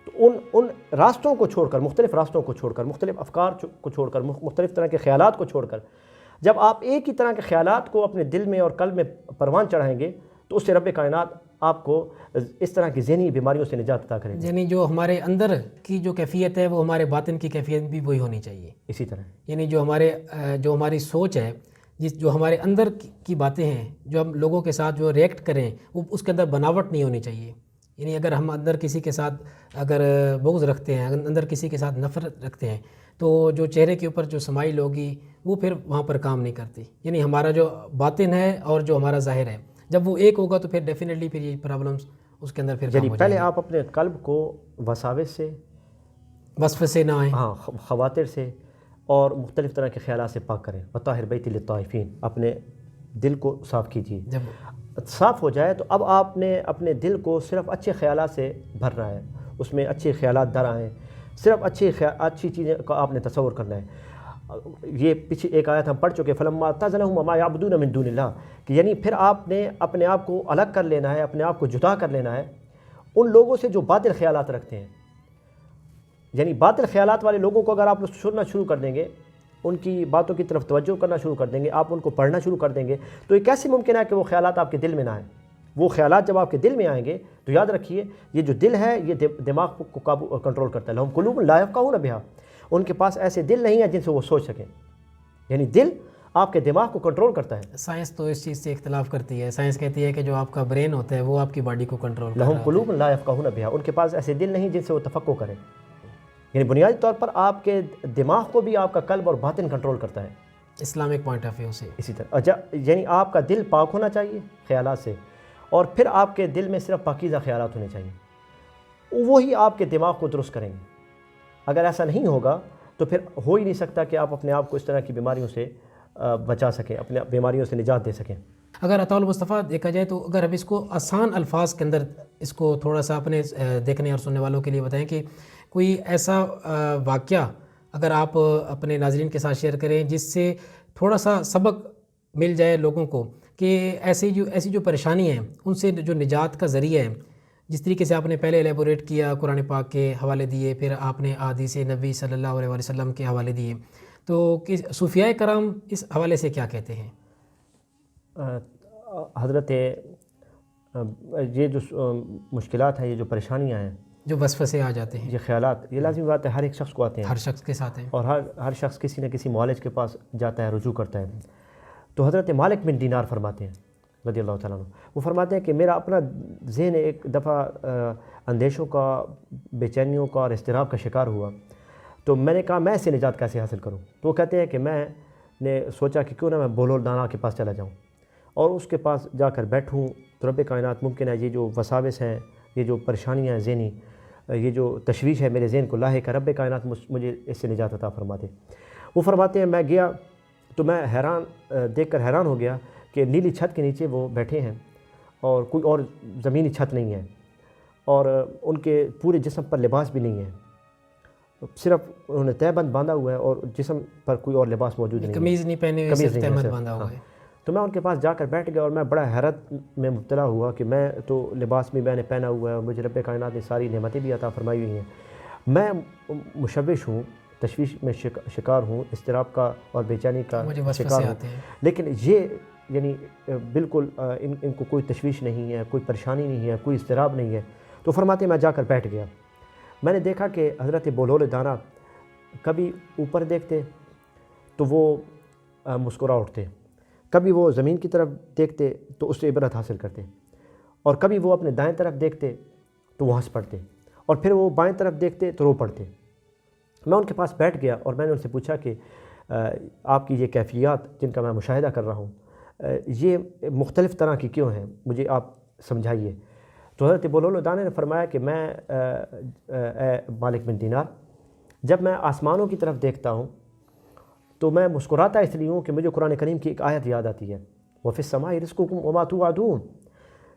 تو ان راستوں کو چھوڑ کر، مختلف راستوں کو چھوڑ کر، مختلف افکار کو چھوڑ کر، مختلف طرح کے خیالات کو چھوڑ کر، جب آپ ایک ہی طرح کے خیالات کو اپنے دل میں اور قلب میں پروان چڑھائیں گے تو اس سے رب کائنات آپ کو اس طرح کی ذہنی بیماریوں سے نجات عطا کرے گا۔ یعنی جو ہمارے اندر کی جو کیفیت ہے وہ ہمارے باطن کی کیفیت بھی وہی ہونی چاہیے۔ اسی طرح یعنی جو ہماری سوچ ہے، جو ہمارے اندر کی باتیں ہیں، جو ہم لوگوں کے ساتھ جو ریئیکٹ کریں وہ اس کے اندر بناوٹ نہیں ہونی چاہیے۔ یعنی اگر ہم اندر کسی کے ساتھ اگر بغض رکھتے ہیں، اندر کسی کے ساتھ نفرت رکھتے ہیں تو جو چہرے کے اوپر جو سمائل ہوگی وہ پھر وہاں پر کام نہیں کرتی، یعنی ہمارا جو باطن ہے اور جو ہمارا ظاہر ہے جب وہ ایک ہوگا تو پھر ڈیفینیٹلی پھر یہ پرابلمس اس کے اندر پھر کام یعنی ہو جائیں پہلے گی، آپ اپنے قلب کو وساوس سے، وصف سے نہ آئیں. ہاں، خواطر سے اور مختلف طرح کے خیالات سے پاک کریں. وطاہر بیتی للطائفین، اپنے دل کو صاف کیجیے. جب صاف ہو جائے تو اب آپ نے اپنے دل کو صرف اچھے خیالات سے بھرنا ہے، اس میں اچھے خیالات در آئیں، صرف اچھی چیزیں کا آپ نے تصور کرنا ہے. یہ پیچھے ایک آیت ہم پڑھ چکے، فلما اعتزلهم وما يعبدون من دون اللہ، کہ یعنی پھر آپ نے اپنے آپ کو الگ کر لینا ہے، اپنے آپ کو جدا کر لینا ہے ان لوگوں سے جو باطل خیالات رکھتے ہیں. یعنی باطل خیالات والے لوگوں کو اگر آپ سننا شروع کر دیں گے، ان کی باتوں کی طرف توجہ کرنا شروع کر دیں گے، آپ ان کو پڑھنا شروع کر دیں گے، تو یہ کیسے ممکن ہے کہ وہ خیالات آپ کے دل میں نہ آئیں؟ وہ خیالات جب آپ کے دل میں آئیں گے تو یاد رکھیے یہ جو دل ہے یہ دماغ کو کنٹرول کرتا ہے. لہم قلوب لا یفقہون بہا، ان کے پاس ایسے دل نہیں ہیں جن سے وہ سوچ سکیں. یعنی دل آپ کے دماغ کو کنٹرول کرتا ہے. سائنس تو اس چیز سے اختلاف کرتی ہے، سائنس کہتی ہے کہ جو آپ کا برین ہوتا ہے وہ آپ کی باڈی کو کنٹرول کرتا لہم ہے. قلوب لا یفقہون بہا، ان کے پاس ایسے دل نہیں جن سے وہ تفقہ کریں. یعنی بنیادی طور پر آپ کے دماغ کو بھی آپ کا قلب اور باطن کنٹرول کرتا ہے اسلامک پوائنٹ آف ویو سے. اسی طرح. یعنی آپ کا دل پاک ہونا چاہیے خیالات سے، اور پھر آپ کے دل میں صرف پاکیزہ خیالات ہونے چاہیے، وہی آپ کے دماغ کو درست کریں گے. اگر ایسا نہیں ہوگا تو پھر ہو ہی نہیں سکتا کہ آپ اپنے آپ کو اس طرح کی بیماریوں سے بچا سکیں، اپنے بیماریوں سے نجات دے سکیں. اگر عطاء المصطفیٰ دیکھا جائے تو اگر ہم اس کو آسان الفاظ کے اندر اس کو تھوڑا سا اپنے دیکھنے اور سننے والوں کے لیے بتائیں کہ کوئی ایسا واقعہ اگر آپ اپنے ناظرین کے ساتھ شیئر کریں جس سے تھوڑا سا سبق مل جائے لوگوں کو کہ ایسی جو پریشانی ہیں ان سے جو نجات کا ذریعہ ہے، جس طریقے سے آپ نے پہلے ایلیبوریٹ کیا، قرآن پاک کے حوالے دیے، پھر آپ نے احادیث نبی صلی اللہ علیہ وسلم کے حوالے دیے، تو صوفیاء کرام اس حوالے سے کیا کہتے ہیں؟ حضرت یہ جو مشکلات ہیں، یہ جو پریشانیاں ہیں، جو وسوسے آ جاتے ہیں، یہ خیالات، یہ لازمی بات ہے ہر ایک شخص کو آتے ہیں، ہر شخص کے ساتھ ہیں، اور ہر شخص کسی نہ کسی معالج کے پاس جاتا ہے، رجوع کرتا ہے. تو حضرت مالک بن دینار فرماتے ہیں رضی اللہ تعالیٰ عنہ، وہ فرماتے ہیں کہ میرا اپنا ذہن ایک دفعہ اندیشوں کا، بے چینیوں کا اور اضطراب کا شکار ہوا، تو میں نے کہا میں اس سے نجات کیسے حاصل کروں؟ تو وہ کہتے ہیں کہ میں نے سوچا کہ کیوں نہ میں بولول دانا کے پاس چلا جاؤں اور اس کے پاس جا کر بیٹھوں تو رب کائنات ممکن ہے یہ جو وساوس ہیں، یہ جو پریشانیاں ہیں ذہنی، یہ جو تشویش ہے میرے ذہن کو لاحق ہے، رب کائنات مجھے اس سے نجات عطا فرما دے. وہ فرماتے ہیں میں گیا تو میں دیکھ کر حیران ہو گیا کہ نیلی چھت کے نیچے وہ بیٹھے ہیں اور کوئی اور زمینی چھت نہیں ہے، اور ان کے پورے جسم پر لباس بھی نہیں ہے، صرف انہوں نے تہبند باندھا ہوا ہے اور جسم پر کوئی اور لباس موجود نہیں ہے، قمیض نہیں پہنے ہوئے، صرف تہبند باندھا ہوا ہے. تو میں ان کے پاس جا کر بیٹھ گیا اور میں بڑا حیرت میں مبتلا ہوا کہ میں تو لباس بھی میں نے پہنا ہوا ہے اور مجھے رب کائنات نے ساری نعمتیں بھی عطا فرمائی ہوئی ہیں، میں مشوش ہوں، تشویش میں شکار ہوں، اضطراب کا اور بے چینی کا شکار ہوں. لیکن یہ یعنی بالکل ان کو کوئی تشویش نہیں ہے، کوئی پریشانی نہیں ہے، کوئی اضطراب نہیں ہے. تو فرماتے میں جا کر بیٹھ گیا. میں نے دیکھا کہ حضرت بولول دانا کبھی اوپر دیکھتے تو وہ مسکرا اٹھتے، کبھی وہ زمین کی طرف دیکھتے تو اس سے عبرت حاصل کرتے، اور کبھی وہ اپنے دائیں طرف دیکھتے تو وہ ہنس پڑتے، اور پھر وہ بائیں طرف دیکھتے تو رو پڑتے. میں ان کے پاس بیٹھ گیا اور میں نے ان سے پوچھا کہ آپ کی یہ کیفیات جن کا میں مشاہدہ کر رہا ہوں یہ مختلف طرح کی کیوں ہیں، مجھے آپ سمجھائیے. تو حضرت بولول دانا نے فرمایا کہ میں اے مالک بن دینار، جب میں آسمانوں کی طرف دیکھتا ہوں تو میں مسکراتا اس لیے ہوں کہ مجھے قرآن کریم کی ایک آیت یاد آتی ہے، وَفِي السَّمَاءِ رِزْقُكُمْ وَمَا تُوعَدُونَ،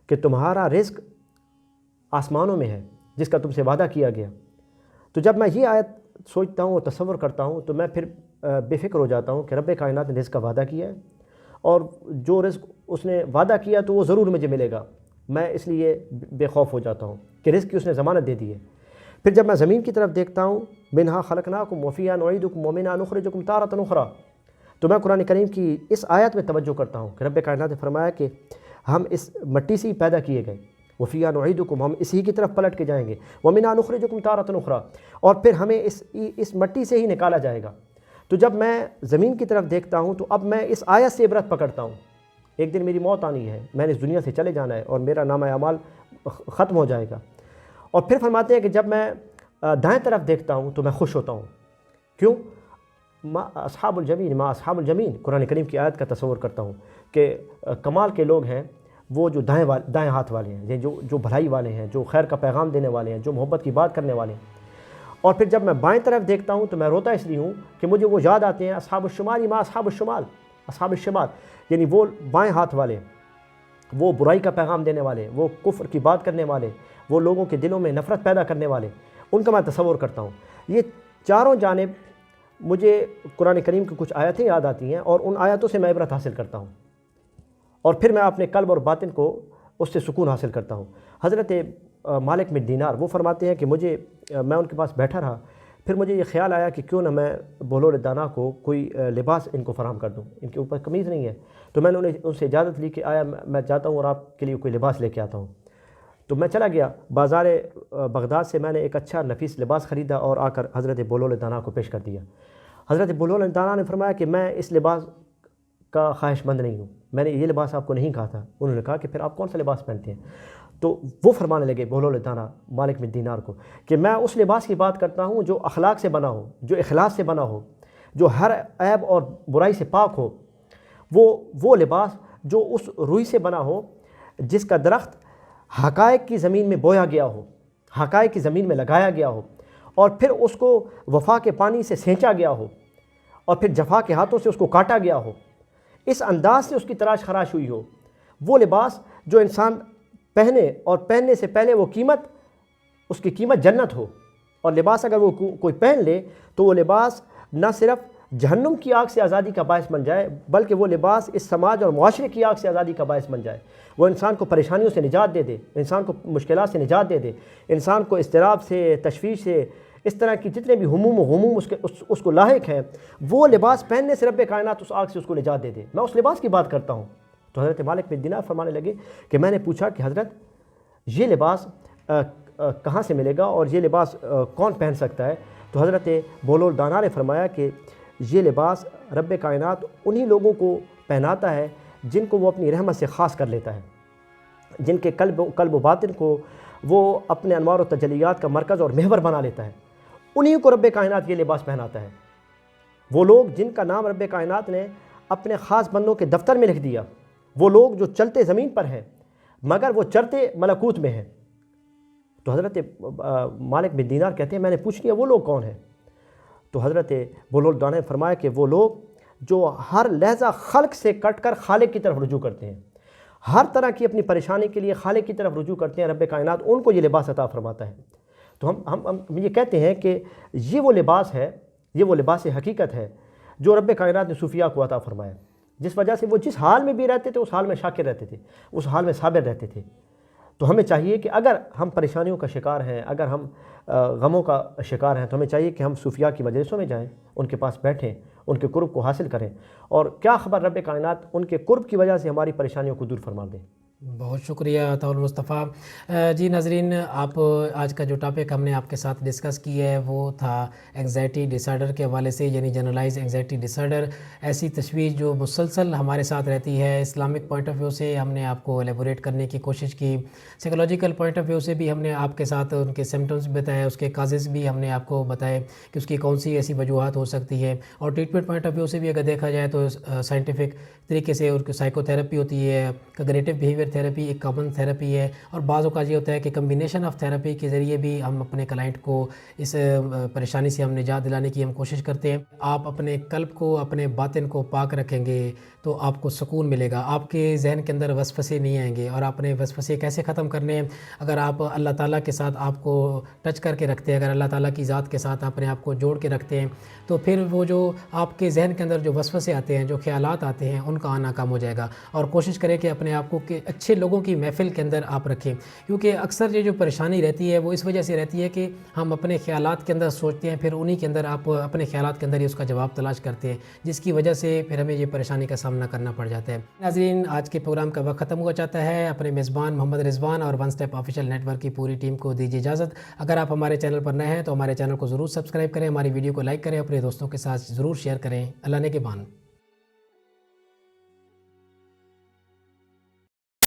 کہ تمہارا رزق آسمانوں میں ہے جس کا تم سے وعدہ کیا گیا. تو جب میں یہ آیت سوچتا ہوں اور تصور کرتا ہوں تو میں پھر بے فکر ہو جاتا ہوں کہ رب کائنات نے رزق کا وعدہ کیا ہے اور جو رزق اس نے وعدہ کیا تو وہ ضرور مجھے ملے گا. میں اس لیے بے خوف ہو جاتا ہوں کہ رزق کی اس نے ضمانت دے دی ہے. پھر جب میں زمین کی طرف دیکھتا ہوں، منہا خلقناکم وفیہا نعیدکم ومنہا نخرجکم تارۃ اخری، تو میں قرآن کریم کی اس آیت میں توجہ کرتا ہوں کہ رب کائنات نے فرمایا کہ ہم اس مٹی سے ہی پیدا کیے گئے، وفیہا نعیدکم، ہم اسی کی طرف پلٹ کے جائیں گے، ومنہا نخرجکم تارۃ اخری، اور پھر ہمیں اس مٹی سے ہی نکالا جائے گا. تو جب میں زمین کی طرف دیکھتا ہوں تو اب میں اس آیت سے عبرت پکڑتا ہوں، ایک دن میری موت آنی ہے، میں نے اس دنیا سے چلے جانا ہے اور میرا نامہ اعمال ختم ہو جائے گا. اور پھر فرماتے ہیں کہ جب میں دائیں طرف دیکھتا ہوں تو میں خوش ہوتا ہوں کیوں؟ اصحاب الجمین ما اصحاب الجمین، قرآن کریم کی آیت کا تصور کرتا ہوں کہ کمال کے لوگ ہیں وہ جو دائیں ہاتھ والے ہیں، جو بھلائی والے ہیں، جو خیر کا پیغام دینے والے ہیں، جو محبت کی بات کرنے والے ہیں۔ اور پھر جب میں بائیں طرف دیکھتا ہوں تو میں روتا اس لیے ہوں کہ مجھے وہ یاد آتے ہیں اصحاب الشمال ما اصحاب الشمال، اصحاب الشمال یعنی وہ بائیں ہاتھ والے، وہ برائی کا پیغام دینے والے، وہ کفر کی بات کرنے والے، وہ لوگوں کے دلوں میں نفرت پیدا کرنے والے، ان کا میں تصور کرتا ہوں۔ یہ چاروں جانب مجھے قرآن کریم کی کچھ آیتیں یاد آتی ہیں اور ان آیتوں سے میں عبرت حاصل کرتا ہوں، اور پھر میں اپنے قلب اور باطن کو اس سے سکون حاصل کرتا ہوں۔ حضرت مالک بن دینار وہ فرماتے ہیں کہ میں ان کے پاس بیٹھا رہا، پھر مجھے یہ خیال آیا کہ کیوں نہ میں بلول دانا کو کوئی لباس ان کو فراہم کر دوں، ان کے اوپر قمیض نہیں ہے۔ تو میں نے ان سے اجازت لی کہ آیا میں جاتا ہوں اور آپ کے لیے کوئی لباس لے کے آتا ہوں۔ تو میں چلا گیا بازار بغداد سے، میں نے ایک اچھا نفیس لباس خریدا اور آ کر حضرت بلول دانا کو پیش کر دیا۔ حضرت بلول دانا نے فرمایا کہ میں اس لباس کا خواہش مند نہیں ہوں، میں نے یہ لباس آپ کو نہیں کہا تھا۔ انہوں نے کہا کہ پھر آپ کون سا لباس پہنتے ہیں؟ تو وہ فرمانے لگے بلول دانا مالک بن دینار کو کہ میں اس لباس کی بات کرتا ہوں جو اخلاق سے بنا ہو، جو اخلاص سے بنا ہو، جو ہر عیب اور برائی سے پاک ہو، وہ لباس جو اس روئی سے بنا ہو جس کا درخت حقائق کی زمین میں بویا گیا ہو، حقائق کی زمین میں لگایا گیا ہو، اور پھر اس کو وفا کے پانی سے سینچا گیا ہو، اور پھر جفا کے ہاتھوں سے اس کو کاٹا گیا ہو، اس انداز سے اس کی تراش خراش ہوئی ہو۔ وہ لباس جو انسان پہنے اور پہننے سے پہلے اس کی قیمت جنت ہو، اور لباس اگر وہ کوئی پہن لے تو وہ لباس نہ صرف جہنم کی آگ سے آزادی کا باعث بن جائے، بلکہ وہ لباس اس سماج اور معاشرے کی آگ سے آزادی کا باعث بن جائے۔ وہ انسان کو پریشانیوں سے نجات دے دے، انسان کو مشکلات سے نجات دے دے، انسان کو اضطراب سے، تشویش سے، اس طرح کی جتنے بھی ہموم و غموم اس کو لاحق ہیں، وہ لباس پہننے سے رب کائنات اس آگ سے اس کو نجات دے دے۔ میں اس لباس کی بات کرتا ہوں۔ تو حضرت مالک بن دینار فرمانے لگے کہ میں نے پوچھا کہ حضرت یہ لباس کہاں سے ملے گا اور یہ لباس کون پہن سکتا ہے؟ تو حضرت بلول دانا نے فرمایا کہ یہ لباس رب کائنات انہی لوگوں کو پہناتا ہے جن کو وہ اپنی رحمت سے خاص کر لیتا ہے، جن کے قلب و باطن کو وہ اپنے انوار و تجلیات کا مرکز اور محور بنا لیتا ہے، انہی کو رب کائنات یہ لباس پہناتا ہے۔ وہ لوگ جن کا نام رب کائنات نے اپنے خاص بندوں کے دفتر میں لکھ دیا، وہ لوگ جو چلتے زمین پر ہیں مگر وہ چرتے ملکوت میں ہیں۔ تو حضرت مالک بن دینار کہتے ہیں میں نے پوچھ لیا وہ لوگ کون ہیں؟ تو حضرت بلول دانا نے فرمایا کہ وہ لوگ جو ہر لحظہ خلق سے کٹ کر خالق کی طرف رجوع کرتے ہیں، ہر طرح کی اپنی پریشانی کے لیے خالق کی طرف رجوع کرتے ہیں، رب کائنات ان کو یہ لباس عطا فرماتا ہے۔ تو ہم یہ کہتے ہیں کہ یہ وہ لباس ہے، یہ وہ لباس حقیقت ہے جو رب کائنات نے صوفیاء کو عطا فرمایا، جس وجہ سے وہ جس حال میں بھی رہتے تھے اس حال میں شاکر رہتے تھے، اس حال میں صابر رہتے تھے۔ تو ہمیں چاہیے کہ اگر ہم پریشانیوں کا شکار ہیں، اگر ہم غموں کا شکار ہیں، تو ہمیں چاہیے کہ ہم صوفیاء کی مجلسوں میں جائیں، ان کے پاس بیٹھیں، ان کے قرب کو حاصل کریں، اور کیا خبر رب کائنات ان کے قرب کی وجہ سے ہماری پریشانیوں کو دور فرما دیں۔ بہت شکریہ عطاء المصطفیٰ۔ جی ناظرین، آپ آج کا جو ٹاپک ہم نے آپ کے ساتھ ڈسکس کی ہے وہ تھا اینگزائٹی ڈس آرڈر کے حوالے سے، یعنی جنرلائز اینگزائٹی ڈس آرڈر، ایسی تشویش جو مسلسل ہمارے ساتھ رہتی ہے۔ اسلامک پوائنٹ آف ویو سے ہم نے آپ کو ایلیبوریٹ کرنے کی کوشش کی، سائیکولوجیکل پوائنٹ آف ویو سے بھی ہم نے آپ کے ساتھ ان کے سمٹمز بتائے، اس کے کازز بھی ہم نے آپ کو بتائے کہ اس کی کون سی ایسی وجوہات ہو سکتی ہے، اور ٹریٹمنٹ پوائنٹ آف ویو سے بھی اگر دیکھا جائے تو سائنٹیفک طریقے سے ان کی سائیکو تھیراپی ہوتی ہے، کگنیٹیو بیہیویئر تھیراپی ایک کامن تھیراپی ہے، اور بعض اوقات یہ ہوتا ہے کہ کمبینیشن آف تھیراپی کے ذریعے بھی ہم اپنے کلائنٹ کو اس پریشانی سے ہم نجات دلانے کی ہم کوشش کرتے ہیں۔ آپ اپنے قلب کو، اپنے باطن کو پاک رکھیں گے تو آپ کو سکون ملے گا، آپ کے ذہن کے اندر وسوسے نہیں آئیں گے۔ اور آپ نے وسوسے کیسے ختم کرنے ہیں؟ اگر آپ اللہ تعالیٰ کے ساتھ آپ کو ٹچ کر کے رکھتے ہیں، اگر اللہ تعالیٰ کی ذات کے ساتھ اپنے آپ کو جوڑ کے رکھتے ہیں، تو پھر وہ جو آپ کے ذہن کے اندر جو وسوسے آتے ہیں، جو خیالات آتے ہیں، ان کا آنا کم ہو جائے گا۔ اور کوشش کریں کہ اپنے آپ کو کہ اچھے لوگوں کی محفل کے اندر آپ رکھیں، کیونکہ اکثر یہ جو پریشانی رہتی ہے وہ اس وجہ سے رہتی ہے کہ ہم اپنے خیالات کے اندر سوچتے ہیں، پھر انہی کے اندر آپ اپنے خیالات کے اندر ہی اس کا جواب تلاش کرتے ہیں، جس کی وجہ سے پھر ہمیں یہ پریشانی کا سامنا کرنا پڑ جاتا ہے۔ ناظرین، آج کے پروگرام کا وقت ختم ہوا چاہتا ہے۔ اپنے میزبان محمد رضوان اور one step official network کی پوری ٹیم کو دیجیے اجازت۔ اگر آپ ہمارے چینل پر نئے ہیں تو ہمارے چینل کو ضرور سبسکرائب کریں، ہماری ویڈیو کو لائک کریں، اپنے دوستوں کے ساتھ ضرور شیئر کریں۔ اللہ نے کے بان۔